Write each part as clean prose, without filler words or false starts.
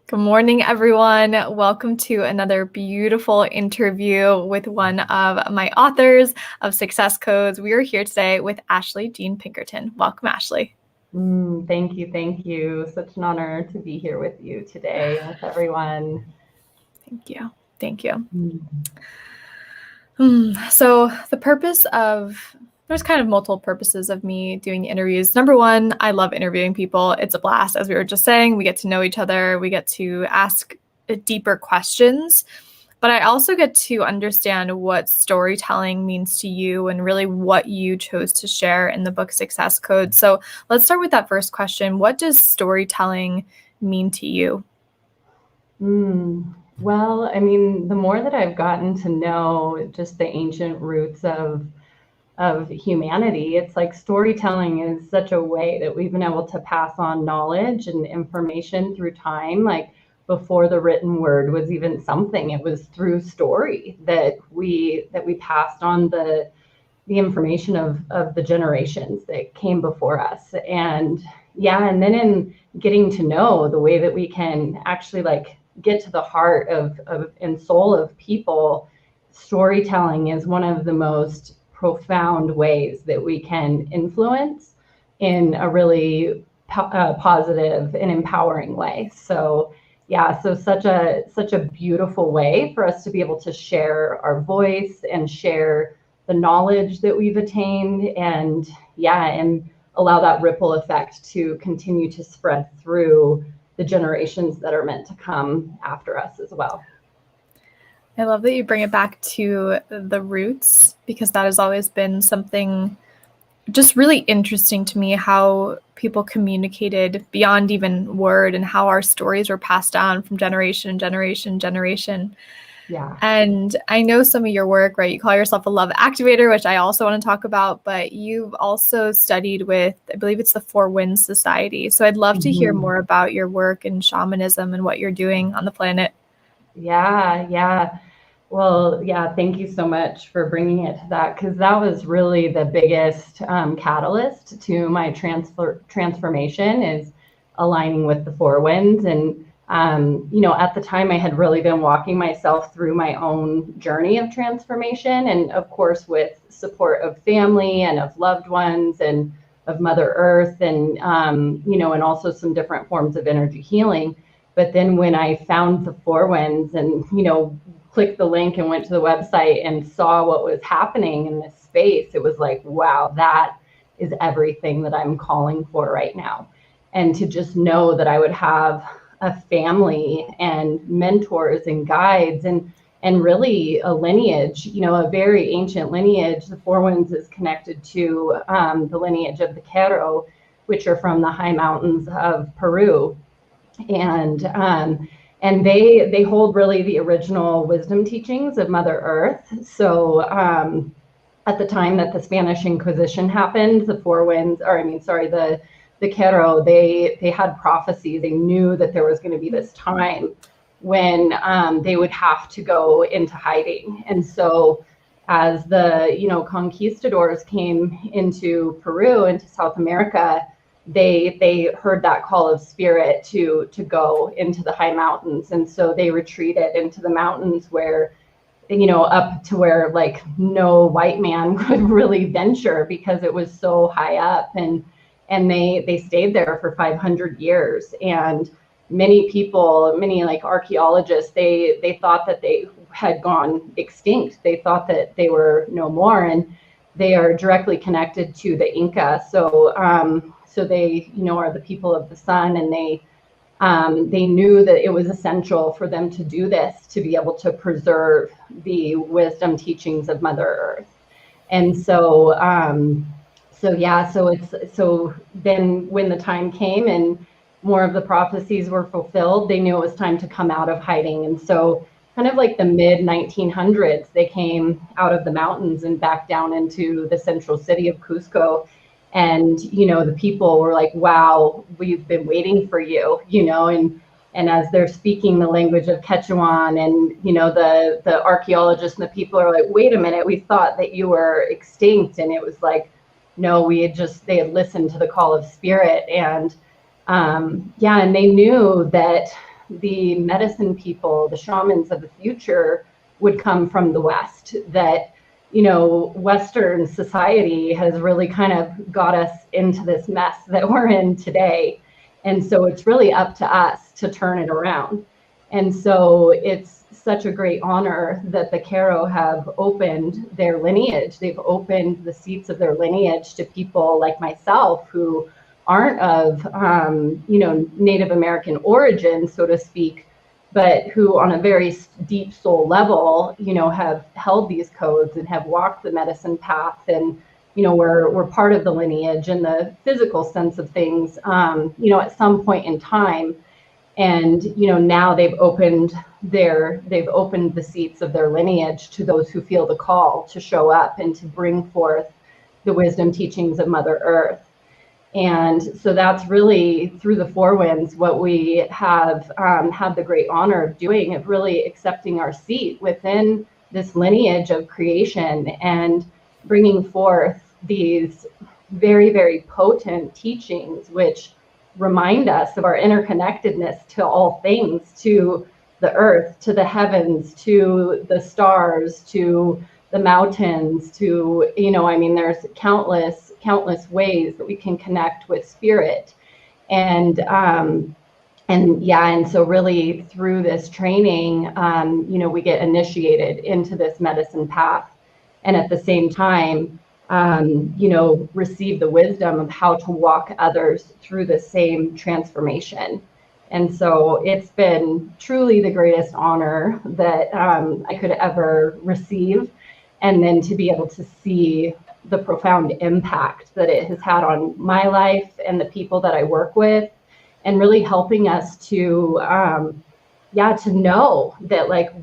Good morning, everyone. Welcome to another beautiful interview with one of my authors of Success Codes. We are here today with Ashley Jean Pinkerton. Welcome, Ashley. Thank you. Thank you. Such an honor to be here with you today, with everyone. Thank you. Thank you. Mm. So there's kind of multiple purposes of me doing the interviews. Number one, I love interviewing people. It's a blast. As we were just saying, we get to know each other. We get to ask deeper questions. But I also get to understand what storytelling means to you and really what you chose to share in the book Success Code. So let's start with that first question. What does storytelling mean to you? Well, I mean, the more that I've gotten to know just the ancient roots of humanity, it's like storytelling is such a way that we've been able to pass on knowledge and information through time. Like before the written word was even something, it was through story that we passed on the information of the generations that came before us. And yeah, and then in getting to know the way that we can actually like get to the heart of and soul of people, storytelling is one of the most profound ways that we can influence in a really positive and empowering way. So yeah, so such a beautiful way for us to be able to share our voice and share the knowledge that we've attained, and allow that ripple effect to continue to spread through the generations that are meant to come after us as well. I love that you bring it back to the roots, because that has always been something just really interesting to me, how people communicated beyond even word and how our stories were passed down from generation, generation. Yeah. And I know some of your work, right? You call yourself a Love Activator, which I also want to talk about, but you've also studied with, I believe it's the Four Winds Society. So I'd love to hear more about your work in shamanism and what you're doing on the planet. Yeah. Well, yeah, thank you so much for bringing it to that, because that was really the biggest catalyst to my transformation, is aligning with the Four Winds. And at the time I had really been walking myself through my own journey of transformation, and of course with support of family and of loved ones and of Mother Earth, and and also some different forms of energy healing. But then when I found the Four Winds and clicked the link and went to the website and saw what was happening in this space, it was like, wow, that is everything that I'm calling for right now. And to just know that I would have a family and mentors and guides and really a lineage, a very ancient lineage. The Four Winds is connected to the lineage of the Quero, which are from the high mountains of Peru. And they hold really the original wisdom teachings of Mother Earth. So at the time that the Spanish Inquisition happened, the Quero, they had prophecy. They knew that there was going to be this time when they would have to go into hiding. And so as the conquistadors came into Peru, into South America, they heard that call of spirit to go into the high mountains. And so they retreated into the mountains where, up to where like no white man could really venture, because it was so high up. And they stayed there for 500 years. And many people, many like archaeologists, they thought that they had gone extinct. They thought that they were no more. And they are directly connected to the Inca. So they, are the people of the sun, and they knew that it was essential for them to do this, to be able to preserve the wisdom teachings of Mother Earth. And so then when the time came and more of the prophecies were fulfilled, they knew it was time to come out of hiding. And so kind of like the mid 1900s, they came out of the mountains and back down into the central city of Cusco. And, the people were like, wow, we've been waiting for you, and as they're speaking the language of Quechuan, and, the archaeologists and the people are like, wait a minute, we thought that you were extinct. And it was like, no, they had listened to the call of spirit. And and they knew that the medicine people, the shamans of the future would come from the West, that, you know, Western society has really kind of got us into this mess that we're in today. And so it's really up to us to turn it around. And so it's such a great honor that the Karo have opened their lineage. They've opened the seats of their lineage to people like myself who aren't of, you know, Native American origin, so to speak, but who on a very deep soul level, you know, have held these codes and have walked the medicine path. And, you know, we're part of the lineage in the physical sense of things, you know, at some point in time. And, you know, now they've opened the seats of their lineage to those who feel the call to show up and to bring forth the wisdom teachings of Mother Earth. And so that's really, through the Four Winds, what we have had the great honor of doing, of really accepting our seat within this lineage of creation and bringing forth these very, very potent teachings, which remind us of our interconnectedness to all things, to the earth, to the heavens, to the stars, to the mountains, to, you know, I mean, there's countless ways that we can connect with spirit. And yeah, and so really through this training, you know, we get initiated into this medicine path, and at the same time, you know, receive the wisdom of how to walk others through the same transformation. And so it's been truly the greatest honor that I could ever receive. And then to be able to see the profound impact that it has had on my life and the people that I work with, and really helping us to, yeah, to know that like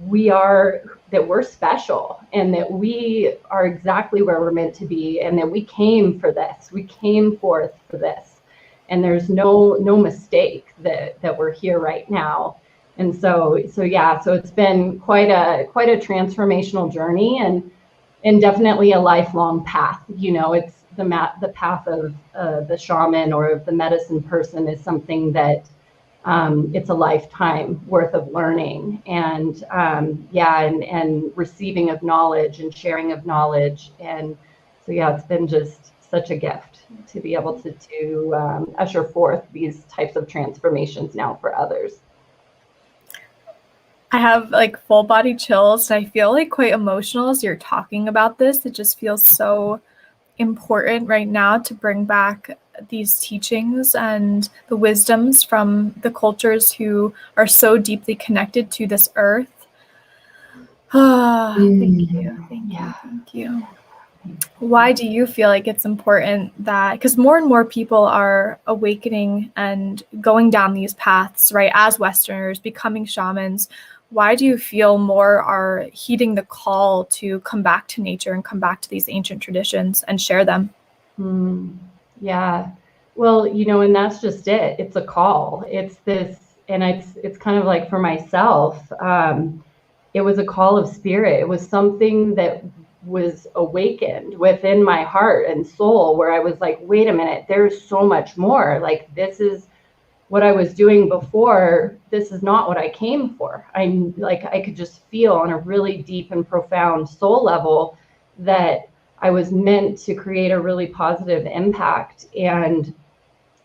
that we're special and that we are exactly where we're meant to be, and that we came for this, we came forth for this. And there's no mistake that we're here right now. And so yeah, so it's been quite a transformational journey, and definitely a lifelong path. You know, it's the path of the shaman or of the medicine person is something that it's a lifetime worth of learning, and yeah, and receiving of knowledge and sharing of knowledge. And so yeah, it's been just such a gift to be able to usher forth these types of transformations now for others. I have like full body chills, and I feel like quite emotional as you're talking about this. It just feels so important right now to bring back these teachings and the wisdoms from the cultures who are so deeply connected to this earth. Thank you. Why do you feel like it's important that, because more and more people are awakening and going down these paths, right, as Westerners, becoming shamans, why do you feel more are heeding the call to come back to nature and come back to these ancient traditions and share them? Yeah, well, you know, and that's just it. It's a call. It's this, and it's kind of like for myself, it was a call of spirit. It was something that was awakened within my heart and soul, where I was like, wait a minute, there's so much more. Like, this is what I was doing before. This is not what I came for. I'm like, I could just feel on a really deep and profound soul level that I was meant to create a really positive impact. And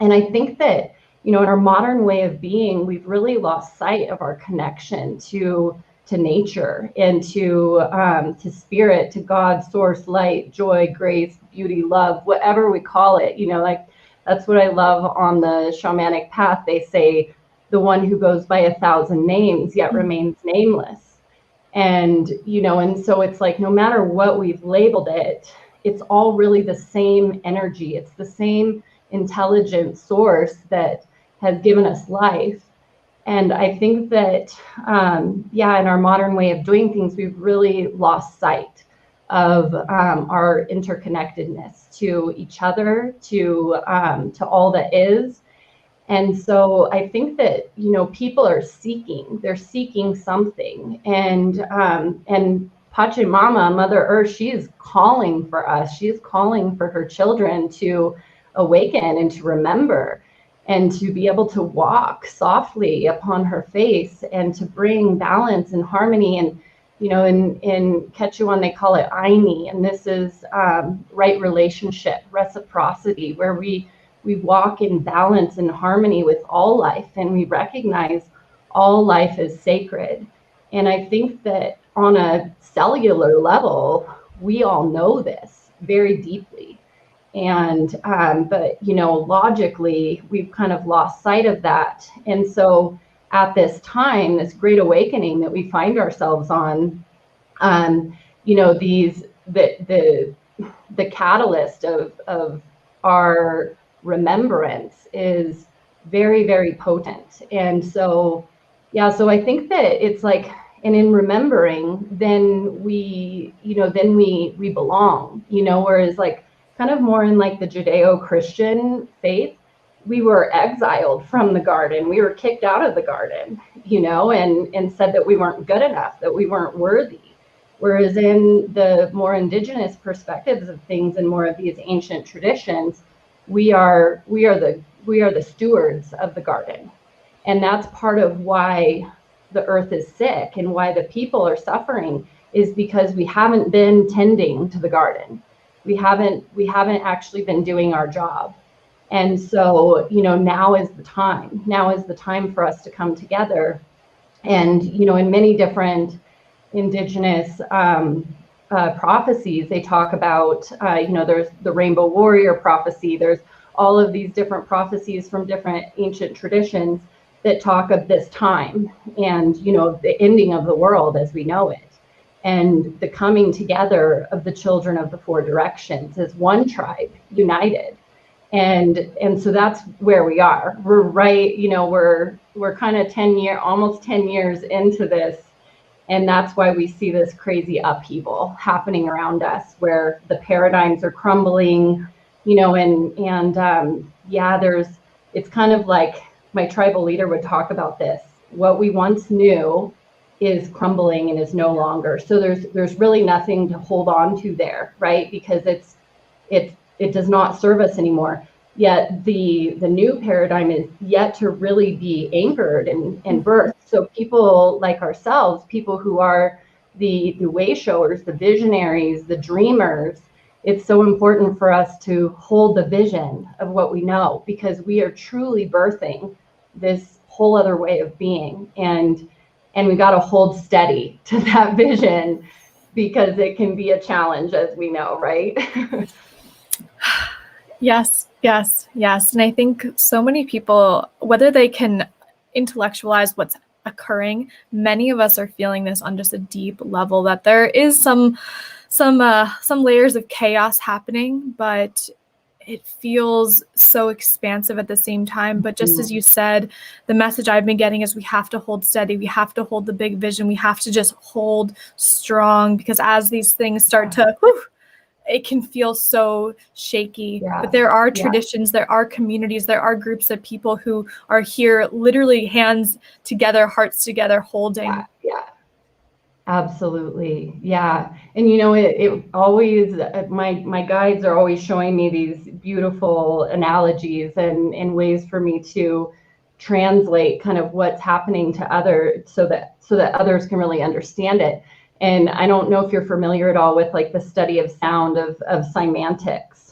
I think that, you know, in our modern way of being, we've really lost sight of our connection to nature and to spirit, to God, source, light, joy, grace, beauty, love, whatever we call it. You know, like, that's what I love on the shamanic path. They say the one who goes by 1,000 names yet remains nameless. And, you know, and so it's like, no matter what we've labeled it, it's all really the same energy. It's the same intelligent source that has given us life. And I think that, yeah, in our modern way of doing things, we've really lost sight of our interconnectedness to each other, to all that is. And so I think that, you know, people are they're seeking something. And Pachamama, Mother Earth, she is calling for us. She is calling for her children to awaken and to remember. and to be able to walk softly upon her face and to bring balance and harmony. And in Quechuan they call it aini, and this is right relationship, reciprocity, where we walk in balance and harmony with all life, and we recognize all life is sacred. And I think that on a cellular level, we all know this very deeply. And but logically, we've kind of lost sight of that. And so at this time, this great awakening that we find ourselves on, these the catalyst of our remembrance is very, very potent. And so so I think that it's like, and in remembering, then we belong, whereas like kind of more in like the Judeo-Christian faith, we were exiled from the garden. We were kicked out of the garden, and said that we weren't good enough, that we weren't worthy. Whereas in the more indigenous perspectives of things and more of these ancient traditions, we are the stewards of the garden. And that's part of why the earth is sick and why the people are suffering, is because we haven't been tending to the garden. We haven't actually been doing our job. And so, now is the time. Now is the time for us to come together. And, in many different indigenous prophecies, they talk about, there's the Rainbow Warrior prophecy. There's all of these different prophecies from different ancient traditions that talk of this time and, the ending of the world as we know it, and the coming together of the children of the four directions as one tribe united. And so that's where we are. We're right, we're kind of almost 10 years into this. And that's why we see this crazy upheaval happening around us, where the paradigms are crumbling, it's kind of like, my tribal leader would talk about this. What we once knew is crumbling and is no longer. So there's really nothing to hold on to there, right? Because it does not serve us anymore. Yet the new paradigm is yet to really be anchored and birthed. So people like ourselves, people who are the wayshowers, the visionaries, the dreamers, it's so important for us to hold the vision of what we know, because we are truly birthing this whole other way of being. And we got to hold steady to that vision, because it can be a challenge, as we know, right? Yes. And I think so many people, whether they can intellectualize what's occurring, many of us are feeling this on just a deep level, that there is some layers of chaos happening, but it feels so expansive at the same time. But just as you said, the message I've been getting is we have to hold steady. We have to hold the big vision. We have to just hold strong, because as these things start to, it can feel so shaky. But there are traditions, there are communities, there are groups of people who are here, literally hands together, hearts together, holding. Absolutely. Yeah. And it always, my guides are always showing me these beautiful analogies and ways for me to translate kind of what's happening to others, so that others can really understand it. And I don't know if you're familiar at all with like the study of sound of semantics.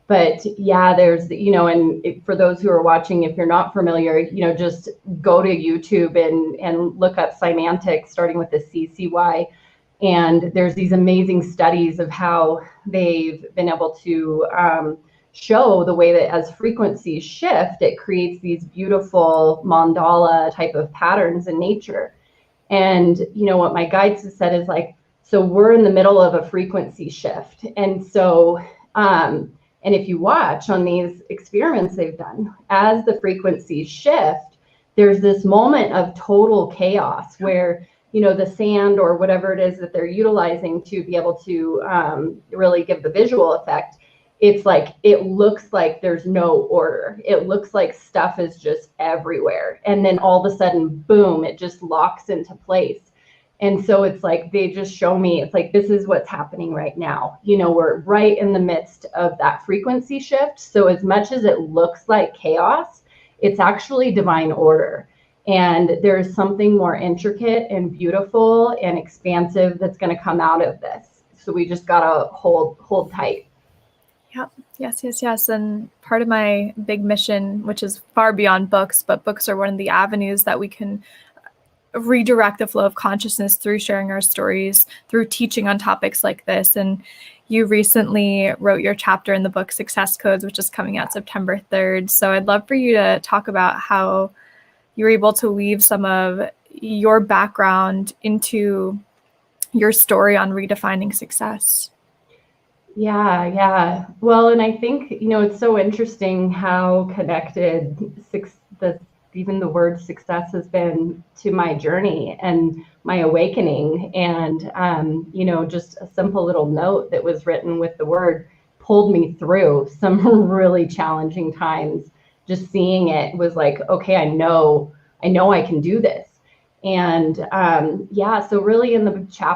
But there's, and for those who are watching, if you're not familiar, just go to YouTube and look up semantics, starting with the CCY. And there's these amazing studies of how they've been able to show the way that as frequencies shift, it creates these beautiful mandala type of patterns in nature. And, what my guides have said is like, so we're in the middle of a frequency shift. And so, and if you watch on these experiments they've done, as the frequencies shift, there's this moment of total chaos where, the sand or whatever it is that they're utilizing to be able to really give the visual effect, it's like, it looks like there's no order. It looks like stuff is just everywhere. And then all of a sudden, boom, it just locks into place. And so it's like, they just show me, it's like, this is what's happening right now. You know, we're right in the midst of that frequency shift. So as much as it looks like chaos, it's actually divine order. And there's something more intricate and beautiful and expansive that's going to come out of this. So we just got to hold tight. Yep. Yes. And part of my big mission, which is far beyond books, but books are one of the avenues that we can redirect the flow of consciousness through sharing our stories, through teaching on topics like this. And you recently wrote your chapter in the book Success Codes, which is coming out September 3rd. So I'd love for you to talk about how you were able to weave some of your background into your story on redefining success. Yeah. Well, and I think, you know, it's so interesting how connected even the word success has been to my journey and my awakening. And, you know, just a simple little note that was written with the word pulled me through some really challenging times. Just seeing it was like, okay, I know I can do this. And so really in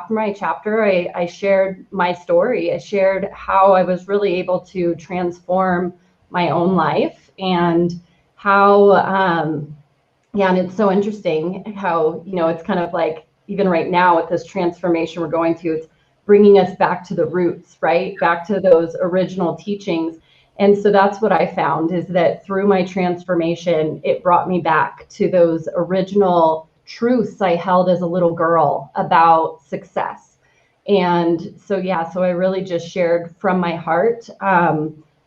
my chapter, I shared my story. I shared how I was really able to transform my own life, and how, and it's so interesting how, you know, it's kind of like, even right now with this transformation we're going through, it's bringing us back to the roots, right? Back to those original teachings. And so that's what I found, is that through my transformation, it brought me back to those original truths I held as a little girl about success. And so I really just shared from my heart,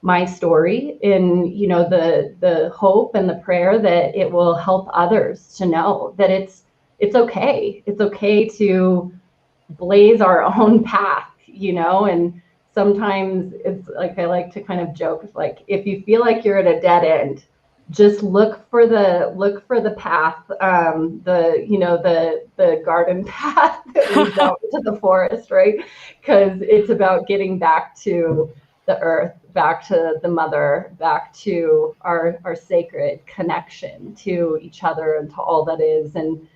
my story, in, you know, the hope and the prayer that it will help others to know that it's okay. It's okay to blaze our own path, you know. And sometimes it's like, I like to kind of joke, like, if you feel like you're at a dead end, just look for the path, the garden path that leads out to the forest, right? Because it's about getting back to the earth, back to the mother, back to our sacred connection to each other and to all that is. And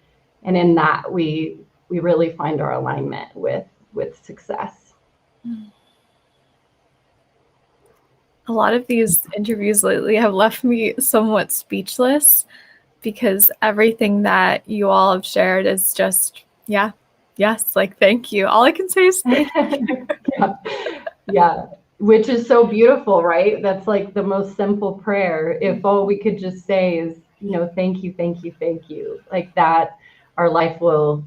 in that, we really find our alignment with success. A lot of these interviews lately have left me somewhat speechless, because everything that you all have shared is just, yes, like, thank you. All I can say is thank you. Yeah. Which is so beautiful, right? That's like the most simple prayer. If all we could just say is, you know, thank you, like that, our life will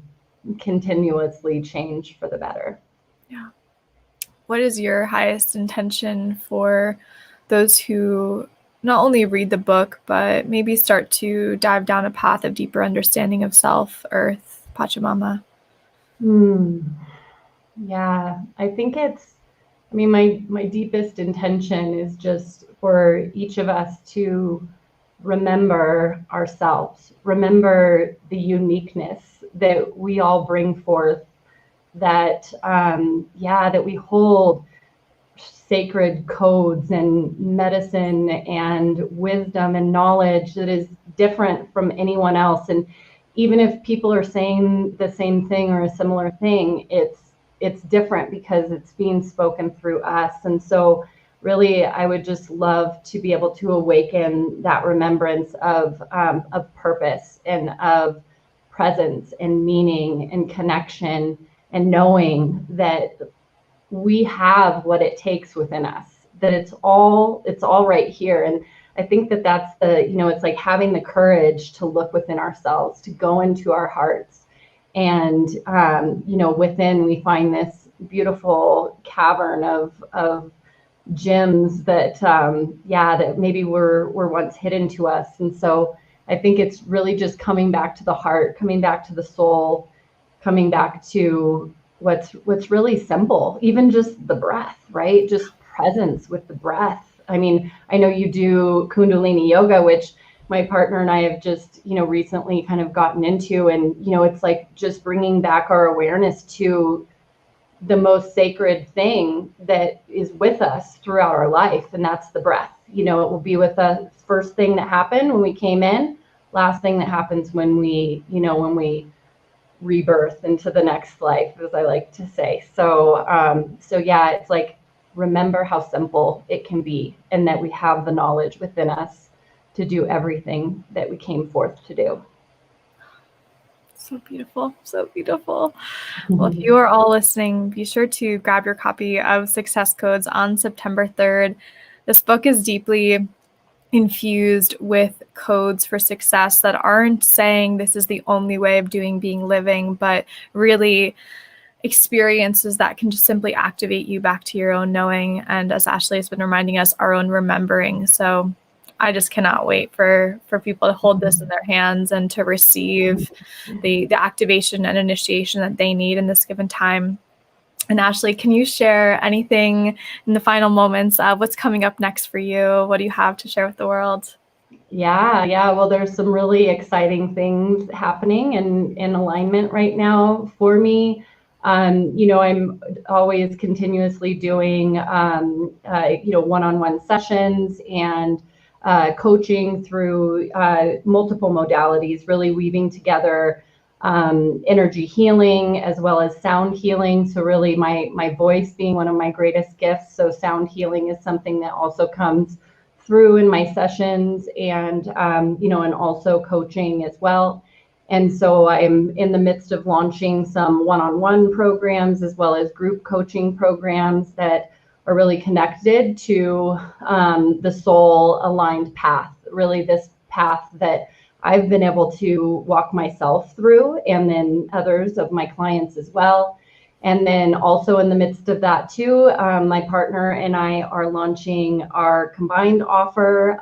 continuously change for the better. Yeah. What is your highest intention for those who not only read the book, but maybe start to dive down a path of deeper understanding of self, Earth, Pachamama? Yeah, I think my deepest intention is just for each of us to remember ourselves, remember the uniqueness that we all bring forth, that that we hold sacred codes and medicine and wisdom and knowledge that is different from anyone else. And even if people are saying the same thing or a similar thing, it's different because it's being spoken through us. And so really, I would just love to be able to awaken that remembrance of purpose and of presence and meaning and connection, and knowing that we have what it takes within us, that it's all right here. And I think that that's it's like having the courage to look within ourselves, to go into our hearts. And, within we find this beautiful cavern of gems that, that maybe were once hidden to us. And so I think it's really just coming back to the heart, coming back to the soul, coming back to what's really simple, even just the breath, right? Just presence with the breath. I mean, I know you do Kundalini Yoga, which my partner and I have just, recently kind of gotten into. And, it's like just bringing back our awareness to the most sacred thing that is with us throughout our life. And that's the breath. It will be with us first thing that happened when we came in, last thing that happens when we rebirth into the next life, as I like to say. So yeah, it's like, remember how simple it can be, and that we have the knowledge within us to do everything that we came forth to do. So beautiful. So beautiful. Well, if you are all listening, be sure to grab your copy of Success Codes on September 3rd. This book is deeply infused with codes for success that aren't saying this is the only way of doing, being, living, but really experiences that can just simply activate you back to your own knowing. And as Ashley has been reminding us, our own remembering. So I just cannot wait for people to hold this in their hands and to receive the activation and initiation that they need in this given time. And Ashley, can you share anything in the final moments of what's coming up next for you? What do you have to share with the world? Yeah. Well, there's some really exciting things happening in alignment right now for me. I'm always continuously doing, one-on-one sessions and coaching through multiple modalities, really weaving together energy healing as well as sound healing. So really my voice being one of my greatest gifts. So sound healing is something that also comes through in my sessions, and and also coaching as well. And so I'm in the midst of launching some one-on-one programs as well as group coaching programs that are really connected to the soul aligned path, really this path that I've been able to walk myself through, and then others of my clients as well. And then also in the midst of that too, my partner and I are launching our combined offer,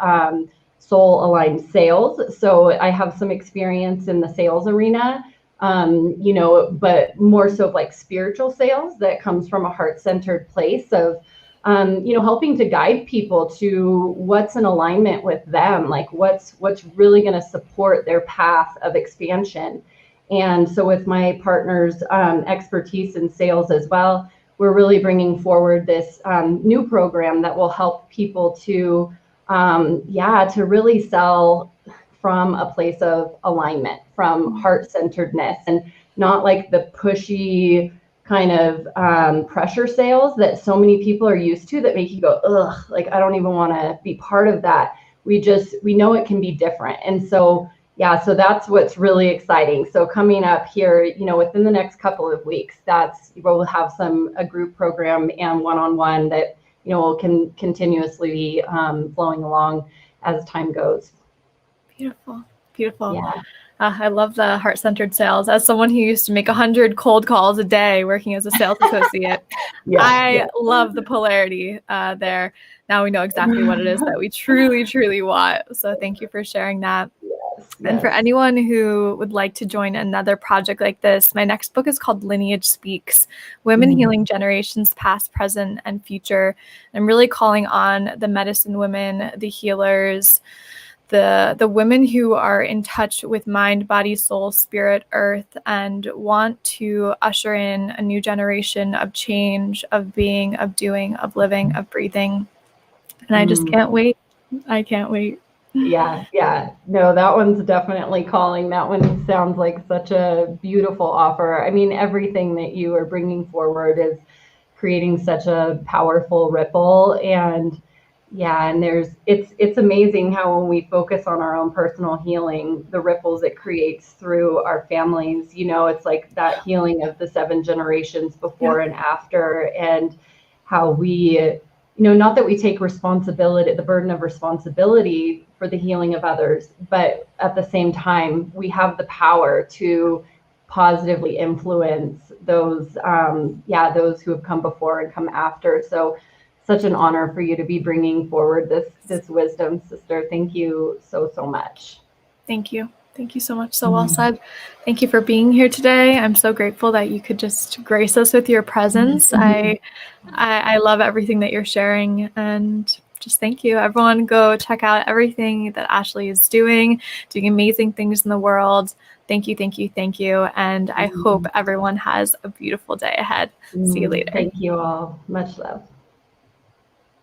Soul Aligned Sales. So I have some experience in the sales arena, but more so of like spiritual sales that comes from a heart-centered place of, helping to guide people to what's in alignment with them, like what's really going to support their path of expansion. And so with my partner's expertise in sales as well, we're really bringing forward this new program that will help people to really sell from a place of alignment, from heart-centeredness, and not like the pushy kind of pressure sales that so many people are used to that make you go, ugh, like I don't even want to be part of that. We know it can be different. And so so that's what's really exciting. So coming up here, within the next couple of weeks, we'll have a group program and one-on-one that, will continuously be flowing along as time goes. Beautiful. Beautiful. Yeah. I love the heart-centered sales. As someone who used to make 100 cold calls a day working as a sales associate, I love the polarity there. Now we know exactly what it is that we truly, truly want. So thank you for sharing that. And for anyone who would like to join another project like this, my next book is called Lineage Speaks, Women Healing Generations Past, Present, and Future. I'm really calling on the medicine women, the healers, the women who are in touch with mind, body, soul, spirit, earth, and want to usher in a new generation of change, of being, of doing, of living, of breathing. And I just can't wait. I can't wait. Yeah. No, that one's definitely calling. That one sounds like such a beautiful offer. I mean, everything that you are bringing forward is creating such a powerful ripple. And it's amazing how when we focus on our own personal healing, the ripples it creates through our families, it's like that healing of the 7 generations before and after, and how we, not that we take responsibility, the burden of responsibility for the healing of others, but at the same time, we have the power to positively influence those, those who have come before and come after. So such an honor for you to be bringing forward this wisdom, sister. Thank you so much. Thank you. Thank you so much. So well said. Thank you for being here today. I'm so grateful that you could just grace us with your presence. I love everything that you're sharing, and just thank you. Everyone go check out everything that Ashley is doing amazing things in the world. Thank you, thank you, thank you. And I hope everyone has a beautiful day ahead. See you later. Thank you all. Much love.